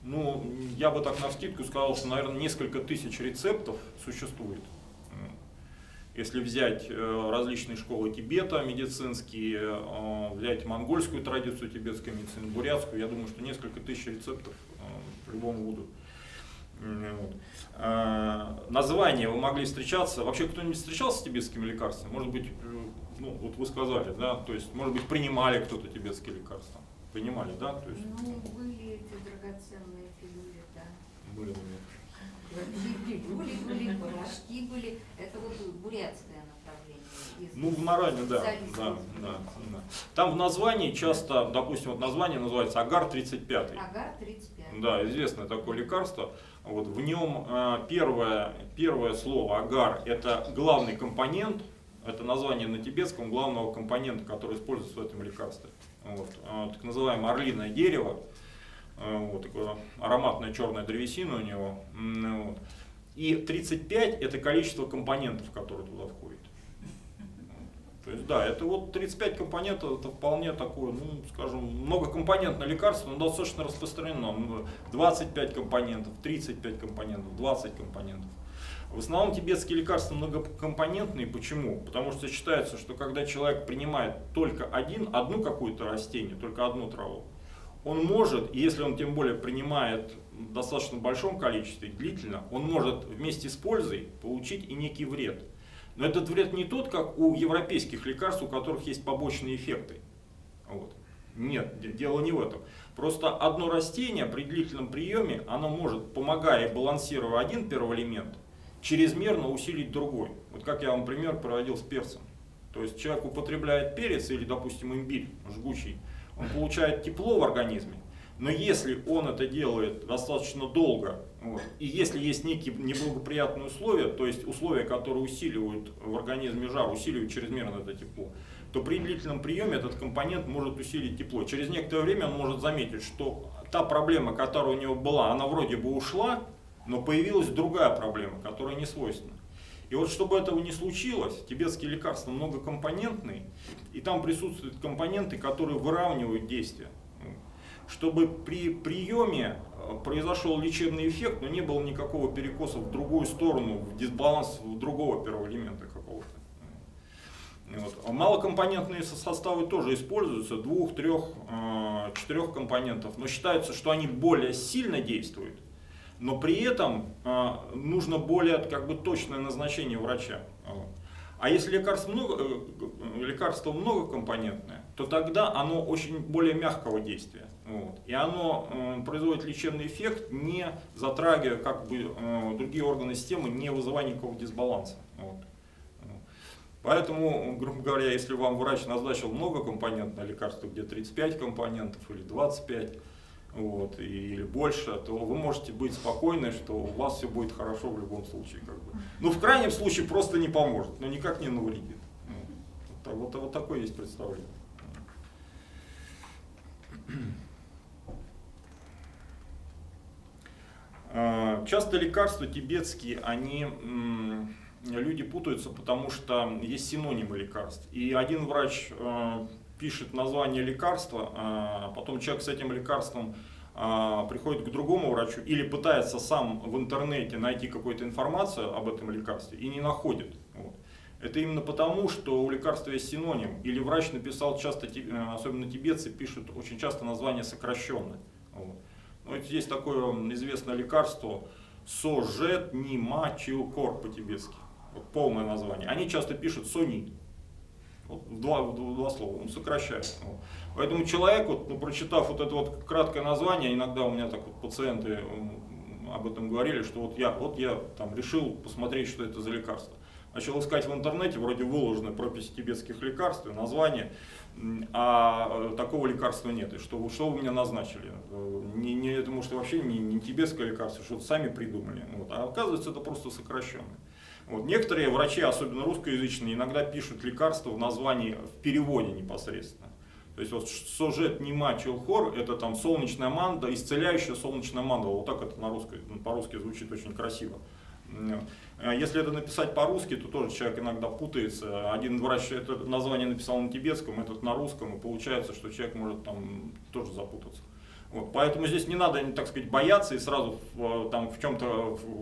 Ну, я бы так навскидку сказал, что, наверное, несколько тысяч рецептов существует. Если взять различные школы Тибета медицинские, взять монгольскую традицию тибетской медицины, бурятскую, я думаю, что несколько тысяч рецептов по-любому будут. Названия вы могли встречаться. Вообще кто-нибудь встречался с тибетскими лекарствами? Может быть, ну вот вы сказали, да, то есть, может быть, принимали кто-то тибетские лекарства? Принимали, да? То есть, Ну, были эти драгоценные пилюли, да. были. Пилюли были, порошки были. Это вот бурятское направление. Ну, в Наране, да. Там в названии часто, допустим, вот название называется Агар-35. Агар-35. Да, известное такое лекарство. Вот, в нем первое слово агар – это главный компонент, это название на тибетском главного компонента, который используется в этом лекарстве. Вот, так называемое орлиное дерево, вот, такое ароматная черная древесина у него. Вот. И 35 – это количество компонентов, которые туда входят. То есть, да, это вот 35 компонентов, это вполне такое, ну, скажем, многокомпонентное лекарство, но достаточно распространено. 25 компонентов, 35 компонентов, 20 компонентов. В основном тибетские лекарства многокомпонентные. Почему? Потому что считается, что когда человек принимает только одну какую-то растение, только одну траву, он может, и если он тем более принимает в достаточно большом количестве, длительно, он может вместе с пользой получить и некий вред. Но этот вред не тот, как у европейских лекарств, у которых есть побочные эффекты. Вот. Нет, дело не в этом. Просто одно растение при длительном приеме, оно может, помогая и балансируя один первоэлемент, чрезмерно усилить другой. Вот как я вам пример проводил с перцем. То есть человек употребляет перец или, допустим, имбирь жгучий, он получает тепло в организме, но если он это делает достаточно долго, вот, и если есть некие неблагоприятные условия, то есть условия, которые усиливают в организме жар, усиливают чрезмерно это тепло, то при длительном приеме этот компонент может усилить тепло. Через некоторое время он может заметить, что та проблема, которая у него была, она вроде бы ушла, но появилась другая проблема, которая не свойственна. И вот чтобы этого не случилось, тибетские лекарства многокомпонентные, и там присутствуют компоненты, которые выравнивают действие. Чтобы при приеме произошел лечебный эффект, но не было никакого перекоса в другую сторону, в дисбаланс другого первоэлемента какого-то. Вот. Малокомпонентные составы тоже используются, 2, 3, 4 компонентов, но считается, что они более сильно действуют, но при этом нужно более точное назначение врача. А если лекарство многокомпонентное, то тогда оно очень более мягкого действия. Вот. И оно производит лечебный эффект, не затрагивая другие органы системы, не вызывая никакого дисбаланса. Вот. Поэтому, грубо говоря, если вам врач назначил многокомпонентное лекарство, где 35 компонентов или 25, вот, или больше, то вы можете быть спокойны, что у вас все будет хорошо в любом случае. Ну, в крайнем случае просто не поможет, но никак не навредит. Вот такое есть представление. Часто лекарства тибетские, люди путаются, потому что есть синонимы лекарств. И один врач пишет название лекарства, а потом человек с этим лекарством приходит к другому врачу или пытается сам в интернете найти какую-то информацию об этом лекарстве и не находит. Вот. Это именно потому, что у лекарства есть синоним. Или врач написал часто, особенно тибетцы, пишут очень часто название сокращенное. Вот. Вот есть такое известное лекарство сожетнимачилкор по-тибетски. Вот полное название. Они часто пишут сони. Вот в два слова, он сокращает. Вот. Поэтому человек, вот, ну, прочитав вот это вот краткое название, иногда у меня так вот пациенты об этом говорили, что вот я там решил посмотреть, что это за лекарство. Начал искать в интернете, вроде выложены прописи тибетских лекарств, название, а такого лекарства нет. И что вы мне назначили? Это может вообще не тибетское лекарство, что-то сами придумали. Вот. А оказывается, это просто сокращенное. Вот. Некоторые врачи, особенно русскоязычные, иногда пишут лекарства в названии в переводе непосредственно. То есть вот сожетнимачилкор, это там солнечная мандала, исцеляющая солнечная мандала. Вот так это по-русски звучит очень красиво. Если это написать по-русски, то тоже человек иногда путается. Один врач это название написал на тибетском, этот на русском, и получается, что человек может там тоже запутаться. Вот. Поэтому здесь не надо, так сказать, бояться и сразу там,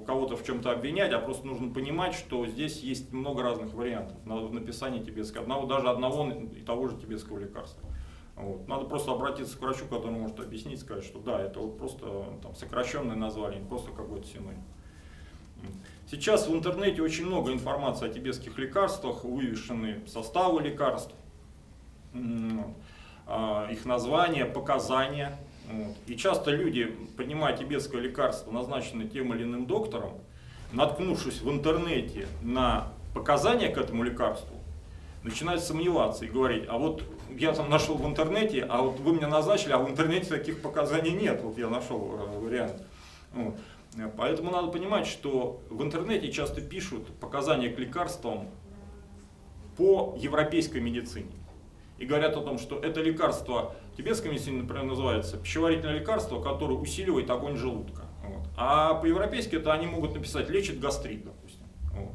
кого-то в чем-то обвинять, а просто нужно понимать, что здесь есть много разных вариантов в написании тибетского, даже одного и того же тибетского лекарства. Вот. Надо просто обратиться к врачу, который может объяснить, сказать, что да, это вот просто там, сокращенное название, просто какой-то синоним. Сейчас в интернете очень много информации о тибетских лекарствах, вывешены составы лекарств, их названия, показания. Вот. И часто люди, принимая тибетское лекарство, назначенное тем или иным доктором, наткнувшись в интернете на показания к этому лекарству, начинают сомневаться и говорить, а вот я там нашел в интернете, а вот вы мне назначили, а в интернете таких показаний нет, вот я нашел вариант. Вот. Поэтому надо понимать, что в интернете часто пишут показания к лекарствам по европейской медицине. И говорят о том, что это лекарство, в тибетской медицине, например, называется пищеварительное лекарство, которое усиливает огонь желудка. Вот. А по-европейски это они могут написать лечит гастрит, допустим. Вот.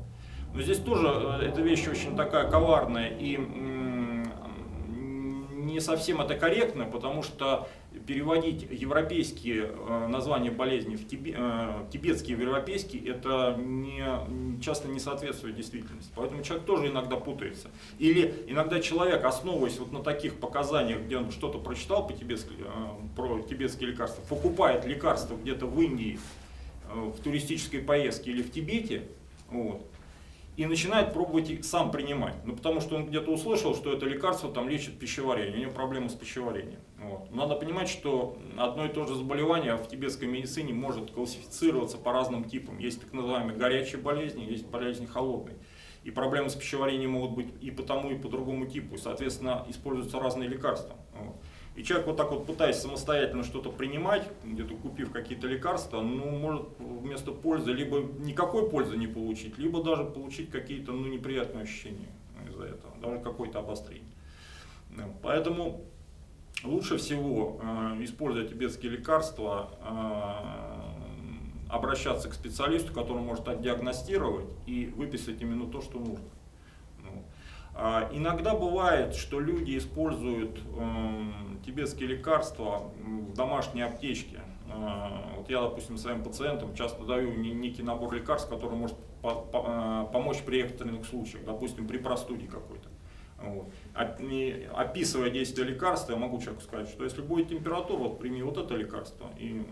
Но здесь тоже эта вещь очень такая коварная и не совсем это корректно, потому что переводить европейские названия болезней в тибетские в европейские, это часто не соответствует действительности. Поэтому человек тоже иногда путается. Или иногда человек, основываясь вот на таких показаниях, где он что-то прочитал про тибетские лекарства, покупает лекарства где-то в Индии, в туристической поездке или в Тибете, вот, и начинает пробовать их сам принимать. Ну, потому что он где-то услышал, что это лекарство там лечит пищеварение, у него проблемы с пищеварением. Вот. Надо понимать, что одно и то же заболевание в тибетской медицине может классифицироваться по разным типам. Есть так называемые горячие болезни, есть болезни холодные. И проблемы с пищеварением могут быть и по тому, и по другому типу. И, соответственно, используются разные лекарства. Вот. И человек вот так вот, пытаясь самостоятельно что-то принимать, где-то купив какие-то лекарства, ну, может вместо пользы либо никакой пользы не получить, либо даже получить какие-то неприятные ощущения из-за этого, даже какое-то обострение. Поэтому лучше всего, используя тибетские лекарства, обращаться к специалисту, который может отдиагностировать и выписать именно то, что нужно. Иногда бывает, что люди используют тибетские лекарства в домашней аптечке. Вот я, допустим, своим пациентам часто даю некий набор лекарств, который может помочь при экстренных случаях, допустим, при простуде какой-то. Вот. Описывая действие лекарства, я могу человеку сказать, что если будет температура, вот прими вот это лекарство, и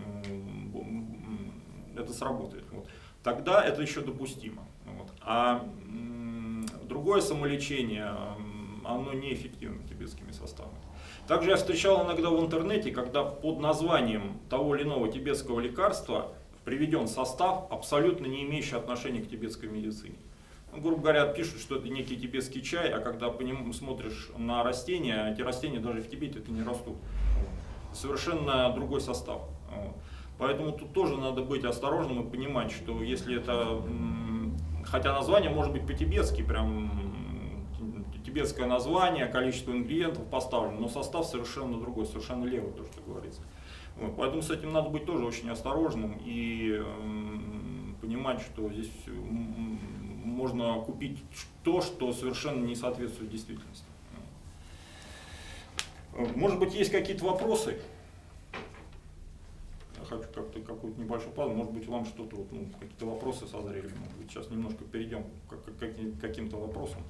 это сработает. Вот. Тогда это еще допустимо. Вот. А другое самолечение, оно неэффективно тибетскими составами. Также я встречал иногда в интернете, когда под названием того или иного тибетского лекарства приведен состав, абсолютно не имеющий отношения к тибетской медицине. Ну, грубо говоря, пишут, что это некий тибетский чай, а когда по нему смотришь на растения, эти растения даже в Тибете не растут. Совершенно другой состав. Поэтому тут тоже надо быть осторожным и понимать, что если это, хотя название может быть по-тибетски, прям тибетское название, количество ингредиентов поставлено, но состав совершенно другой, совершенно левый, то, что говорится. Вот, поэтому с этим надо быть тоже очень осторожным и понимать, что здесь можно купить то, что совершенно не соответствует действительности. Может быть, есть какие-то вопросы? Я хочу как-то какую-то небольшую паузу, может быть, вам что-то, какие-то вопросы созрели. Может быть, сейчас немножко перейдем к каким-то вопросам.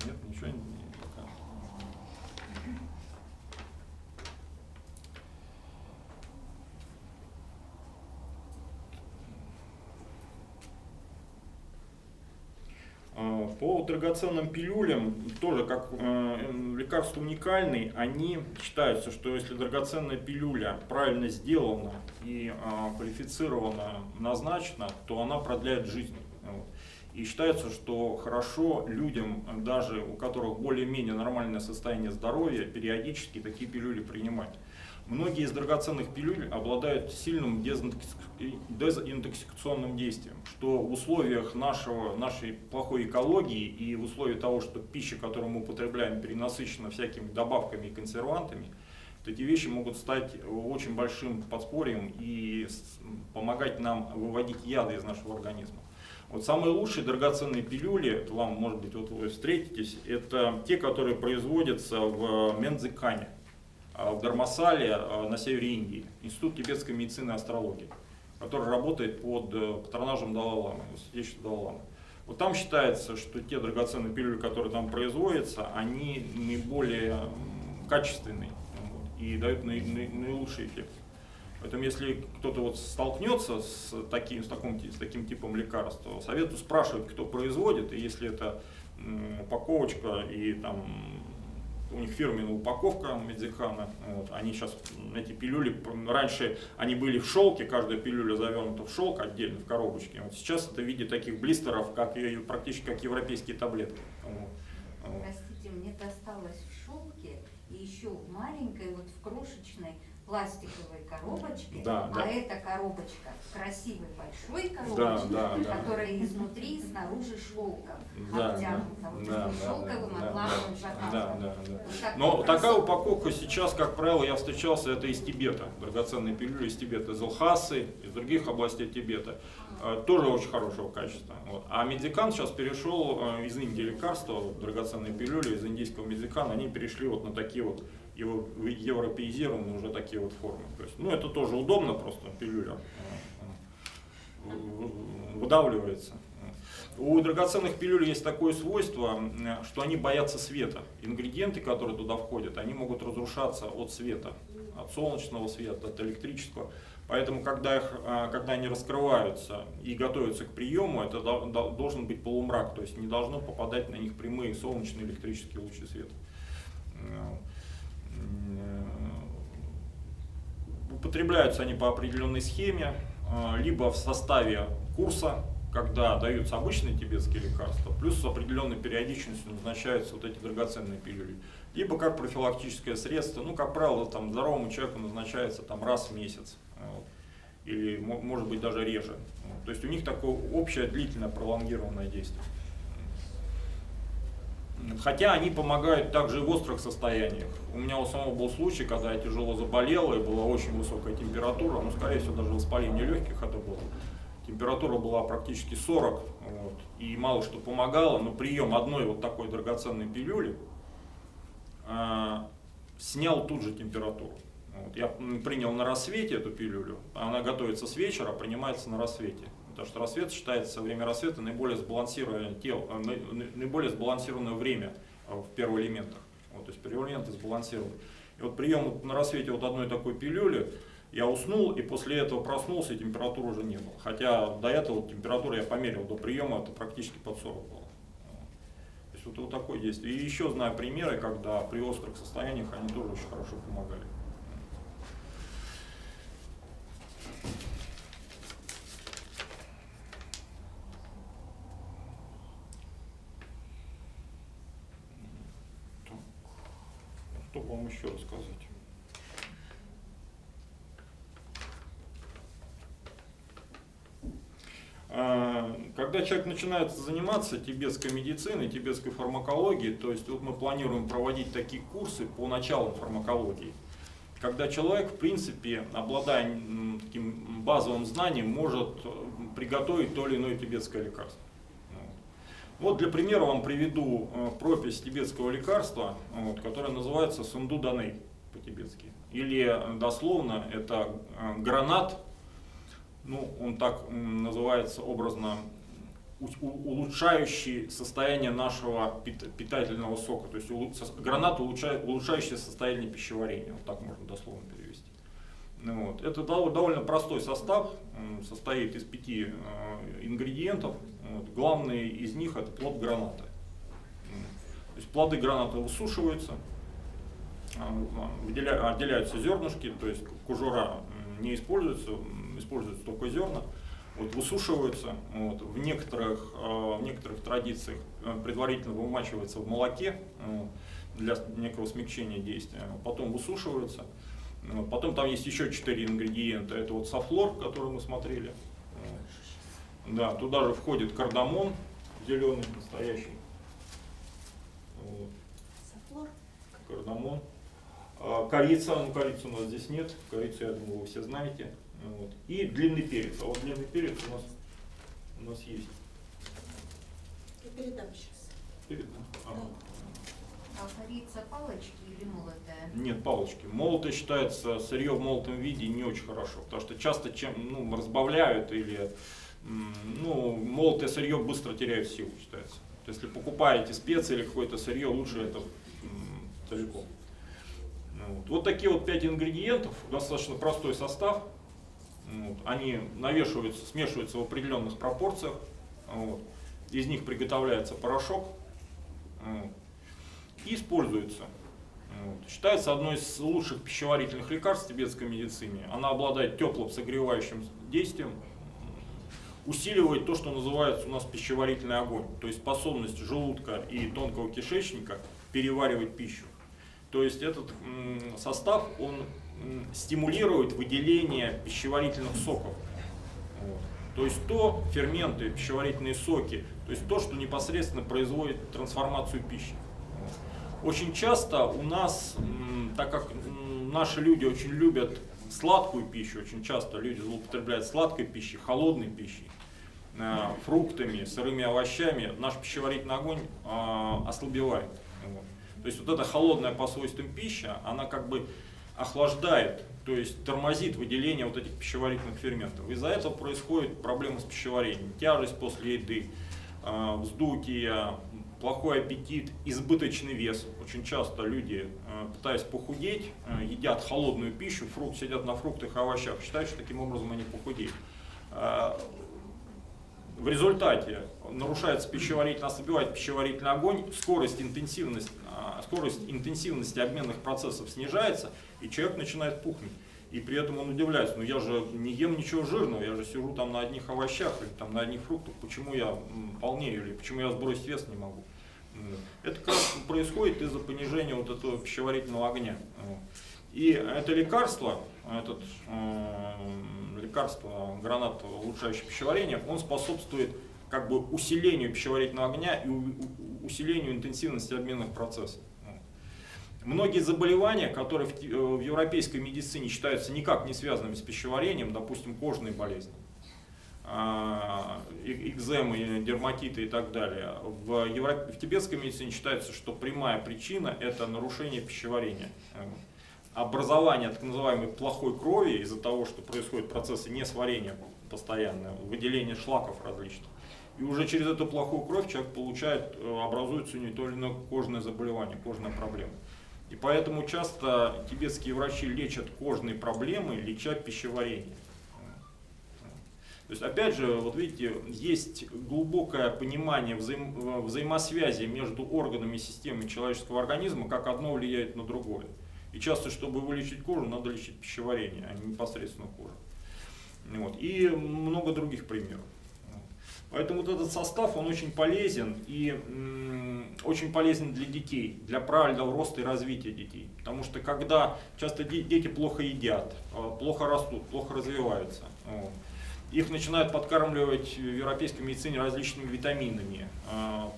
Нет, ничего не. По драгоценным пилюлям, тоже как лекарство уникальный, они считаются, что если драгоценная пилюля правильно сделана и квалифицированно назначена, то она продляет жизнь. Вот. И считается, что хорошо людям, даже у которых более-менее нормальное состояние здоровья, периодически такие пилюли принимать. Многие из драгоценных пилюль обладают сильным дезинтоксикационным действием, что в условиях нашей плохой экологии и в условиях того, что пища, которую мы употребляем, перенасыщена всякими добавками и консервантами, то эти вещи могут стать очень большим подспорьем и помогать нам выводить яды из нашего организма. Вот самые лучшие драгоценные пилюли, это вам, может быть, вот вы встретитесь, это те, которые производятся в Мензекане, в Дармасале на севере Индии, Институт тибетской медицины и астрологии, который работает под патронажем Далай-ламы, святейшего Далай-ламы. Вот там считается, что те драгоценные пилюли, которые там производятся, они наиболее качественные, вот, и дают наилучший эффект. Поэтому если кто-то вот столкнется с таким типом лекарств, то советую спрашивать, кто производит, и если это упаковочка и там у них фирменная упаковка Медзикана, вот, они сейчас, эти пилюли, раньше они были в шелке, каждая пилюля завернута в шелк отдельно, в коробочке, вот сейчас это в виде таких блистеров, практически как европейские таблетки. Вот. Простите, мне досталось в шелке и еще в маленькой, вот в крошечной пластиковой коробочке, Да, да. эта коробочка в красивой большой коробочке, которая изнутри и снаружи шелком обтянута. Шелковым атласным заказом. Но такая упаковка сейчас, как правило, я встречался, это из Тибета, драгоценные пилюли из Тибета, из Лхасы, из других областей Тибета, тоже очень хорошего качества. Вот. А Медзикан сейчас перешел из Индии лекарства, драгоценные пилюли из индийского Медзикана, они перешли вот на такие вот европеизированные уже такие вот формы. То есть, ну, это тоже удобно, просто пилюля выдавливается. У драгоценных пилюль есть такое свойство, что они боятся света. Ингредиенты, которые туда входят, они могут разрушаться от света, от солнечного света, от электрического. Поэтому, когда они раскрываются и готовятся к приему, это должен быть полумрак, то есть не должно попадать на них прямые солнечные электрические лучи света. Употребляются они по определенной схеме, либо в составе курса, когда даются обычные тибетские лекарства, плюс с определенной периодичностью назначаются вот эти драгоценные пилюли, либо как профилактическое средство, ну, как правило, там, здоровому человеку назначается там, раз в месяц, вот, или может быть даже реже. Вот, то есть у них такое общее длительное пролонгированное действие. Хотя они помогают также и в острых состояниях. У меня у самого был случай, когда я тяжело заболел, и была очень высокая температура, ну, скорее всего, даже воспаление легких это было. Температура была практически 40, вот, и мало что помогало, но прием одной вот такой драгоценной пилюли снял тут же температуру. Вот, я принял на рассвете эту пилюлю, она готовится с вечера, принимается на рассвете. Потому что рассвет считается, время рассвета наиболее сбалансированное время в первоэлементах. Вот, то есть первоэлементы сбалансированы. И вот прием на рассвете вот одной такой пилюли, я уснул, и после этого проснулся, и температуры уже не было. Хотя до этого температуру я померил до приема, это практически под 40 было. То есть вот такое действие. И еще знаю примеры, когда при острых состояниях они тоже очень хорошо помогали. Что вам еще рассказать? Когда человек начинает заниматься тибетской медициной, тибетской фармакологией, то есть вот мы планируем проводить такие курсы по началу фармакологии, когда человек, в принципе, обладая таким базовым знанием, может приготовить то или иное тибетское лекарство. Вот для примера вам приведу пропись тибетского лекарства, вот, которое называется сунду даней по-тибетски. Или дословно это гранат, ну он так называется образно, улучшающий состояние нашего питательного сока. То есть гранат, улучшающий состояние пищеварения, вот так можно дословно перевести. Вот. Это довольно простой состав, состоит из 5 ингредиентов. Вот. Главный из них это плод граната. То есть плоды граната высушиваются, отделяются зернышки, то есть кожура не используется, используются только зерна. Вот, высушиваются, вот, в некоторых традициях предварительно вымачивается в молоке для некого смягчения действия, потом высушиваются. Потом там есть еще 4 ингредиента, это вот софлор, который мы смотрели. Да, туда же входит кардамон, зеленый, настоящий. Вот. Софлор. Кардамон. Корица, ну корицы у нас здесь нет, корицу, я думаю, вы все знаете. Вот. И длинный перец. А вот длинный перец у нас есть. Я передам сейчас. Передам. А корица палочки или молотая? Нет, палочки. Молотое считается, сырье в молотом виде не очень хорошо, потому что часто разбавляют или молотое сырье быстро теряет силу, считается. То есть, если покупаете специи или какое-то сырье, лучше это целиком. Вот такие вот 5 ингредиентов, достаточно простой состав. Вот. Они навешиваются, смешиваются в определенных пропорциях. Вот. Из них приготовляется порошок и используется. Вот. Считается одной из лучших пищеварительных лекарств в тибетской медицине. Она обладает теплым согревающим действием, усиливает то, что называется у нас пищеварительный огонь, то есть способность желудка и тонкого кишечника переваривать пищу. То есть этот состав, он стимулирует выделение пищеварительных соков. Вот. То есть ферменты, пищеварительные соки, то есть то, что непосредственно производит трансформацию пищи. Вот. Очень часто у нас, так как наши люди очень любят сладкую пищу, очень часто люди злоупотребляют сладкой пищей, холодной пищей, фруктами, сырыми овощами, наш пищеварительный огонь ослабевает. Вот. То есть вот эта холодная по свойствам пища, она как бы охлаждает, то есть тормозит выделение вот этих пищеварительных ферментов. Из-за этого происходит проблемы с пищеварением, тяжесть после еды, вздутие, плохой аппетит, избыточный вес. Очень часто люди, пытаясь похудеть, едят холодную пищу, сидят на фруктах и овощах, считают, что таким образом они похудеют. В результате нарушается пищеварительный, ослабевает пищеварительный огонь, скорость интенсивности обменных процессов снижается, и человек начинает пухнуть. И при этом он удивляется, я же не ем ничего жирного, я же сижу там на одних овощах или там на одних фруктах, почему я полнею или почему я сбросить вес не могу. Это как раз происходит из-за понижения вот этого пищеварительного огня. И это лекарство, лекарство гранат, улучшающее пищеварение, он способствует как бы усилению пищеварительного огня и усилению интенсивности обменных процессов. Многие заболевания, которые в европейской медицине считаются никак не связанными с пищеварением, допустим, кожные болезни, экземы, дерматиты и так далее, в тибетской медицине считается, что прямая причина – это нарушение пищеварения. Образование так называемой плохой крови из-за того, что происходят процессы несварения постоянно, выделение шлаков различных. И уже через эту плохую кровь человек образуется у него то или иное кожное заболевание, кожная проблема. И поэтому часто тибетские врачи лечат кожные проблемы, леча пищеварение. То есть, опять же, вот видите, есть глубокое понимание взаимосвязи между органами и системой человеческого организма, как одно влияет на другое. И часто, чтобы вылечить кожу, надо лечить пищеварение, а не непосредственно кожу. Вот. И много других примеров. Поэтому вот этот состав, он очень полезен и очень полезен для детей, для правильного роста и развития детей. Потому что когда часто дети плохо едят, плохо растут, плохо развиваются, их начинают подкармливать в европейской медицине различными витаминами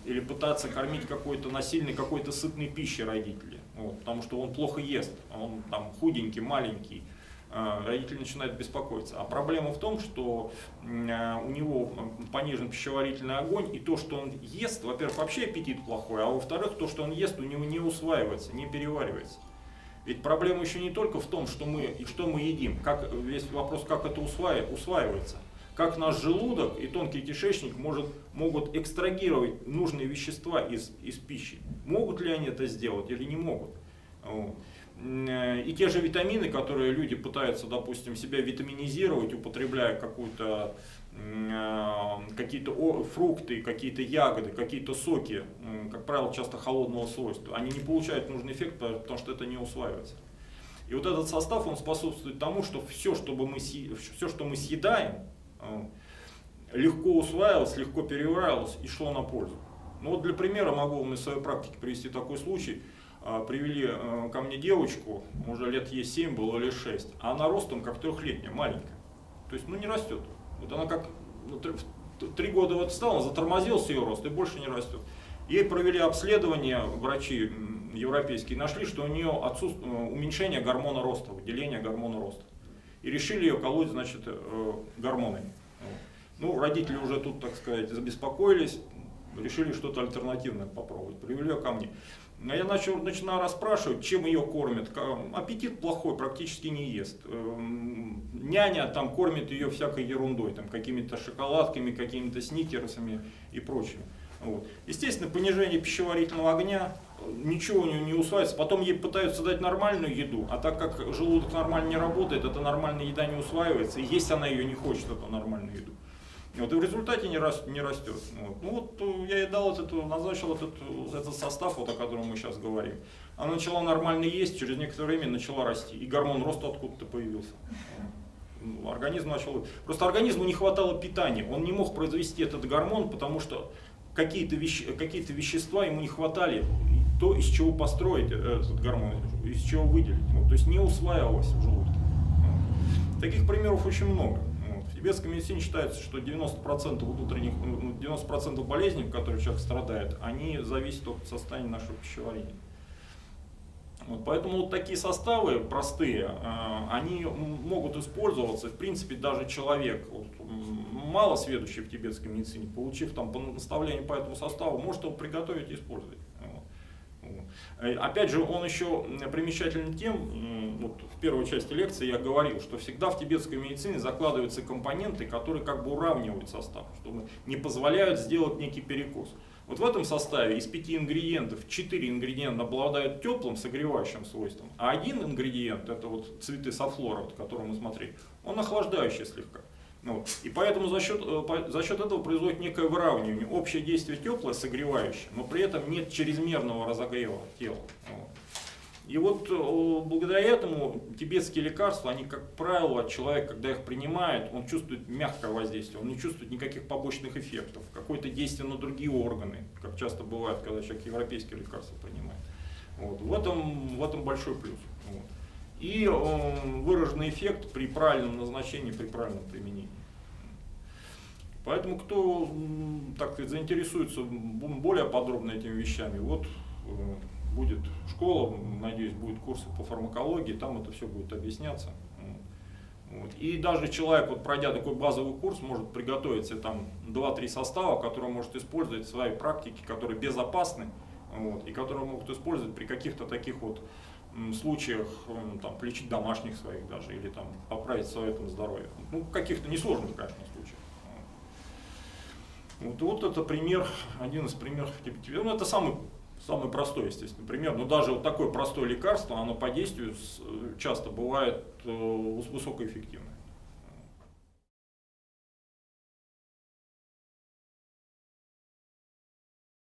или пытаться кормить какой-то насильной, какой-то сытной пищей родители, потому что он плохо ест, он там худенький, маленький. Родители начинают беспокоиться. А проблема в том, что у него понижен пищеварительный огонь, и то, что он ест, во-первых, вообще аппетит плохой, а во-вторых, то, что он ест, у него не усваивается, не переваривается. Ведь проблема еще не только в том, что мы едим, весь вопрос, как это усваивается. Как наш желудок и тонкий кишечник могут экстрагировать нужные вещества из пищи. Могут ли они это сделать или не могут? И те же витамины, которые люди пытаются, допустим, себя витаминизировать, употребляя какие-то фрукты, какие-то ягоды, какие-то соки, как правило, часто холодного свойства, они не получают нужный эффект, потому что это не усваивается. И вот этот состав, он способствует тому, что все, что мы съедаем, легко усваивалось, легко переваривалось и шло на пользу. Ну вот для примера могу вам из своей практики привести такой случай. Привели ко мне девочку, уже лет ей 7 было или 6, а она ростом как трехлетняя, маленькая. То есть, не растет. Вот она как 3 года вот стала, затормозился ее рост и больше не растет. Ей провели обследование, врачи европейские, нашли, что у нее уменьшение гормона роста, выделение гормона роста. И решили ее колоть, значит, гормонами. Ну, родители уже тут, так сказать, забеспокоились, решили что-то альтернативное попробовать, привели ее ко мне. Я начинаю расспрашивать, чем ее кормят. Аппетит плохой, практически не ест. Няня там кормит ее всякой ерундой, там, какими-то шоколадками, какими-то сникерсами и прочим. Вот. Естественно, понижение пищеварительного огня, ничего у нее не усваивается. Потом ей пытаются дать нормальную еду, а так как желудок нормально не работает, эта нормальная еда не усваивается, и есть она ее не хочет, эту нормальную еду. Вот, и в результате не растет. Вот. Ну вот я ей дал назначил этот состав, вот, о котором мы сейчас говорим. Она начала нормально есть, через некоторое время начала расти. И гормон роста откуда-то появился. Организм начал... Просто организму не хватало питания. Он не мог произвести этот гормон, потому что какие-то вещества ему не хватали. То, из чего построить этот гормон, из чего выделить. Вот, то есть не усваивалось в желудке. Вот. Таких примеров очень много. В тибетской медицине считается, что 90% болезней, в которых человек страдает, они зависят от состояния нашего пищеварения. Вот, поэтому вот такие составы простые, они могут использоваться. В принципе, даже человек, мало сведущий в тибетской медицине, получив там наставление по этому составу, может его приготовить и использовать. Опять же, он еще примечателен тем, вот в первой части лекции я говорил, что всегда в тибетской медицине закладываются компоненты, которые как бы уравнивают состав, что не позволяют сделать некий перекос. Вот в этом составе из 5 ингредиентов 4 ингредиента обладают теплым, согревающим свойством, а один ингредиент, это вот цветы софлора, вот, который мы смотрели, он охлаждающий слегка. Вот. И поэтому за счет этого происходит некое выравнивание. Общее действие теплое, согревающее, но при этом нет чрезмерного разогрева тела. Вот. И вот благодаря этому тибетские лекарства, они, как правило, человек, когда их принимает, он чувствует мягкое воздействие, он не чувствует никаких побочных эффектов, какое-то действие на другие органы, как часто бывает, когда человек европейские лекарства принимает. Вот. В этом большой плюс. Вот. И выраженный эффект при правильном назначении, при правильном применении. Поэтому, кто, так сказать, заинтересуется более подробно этими вещами, вот будет школа, надеюсь, будут курсы по фармакологии, там это все будет объясняться. Вот. И даже человек, вот, пройдя такой базовый курс, может приготовить себе там 2-3 состава, которые может использовать в своей практике, которые безопасны, вот, и которые могут использовать при каких-то таких вот случаях, там, лечить домашних своих даже, или там поправить свое здоровье. Ну, каких-то несложных, конечно, случаях. Вот это пример, один из примеров. Ну, это самый простой, естественно, пример. Но даже вот такое простое лекарство, оно по действию часто бывает высокоэффективное.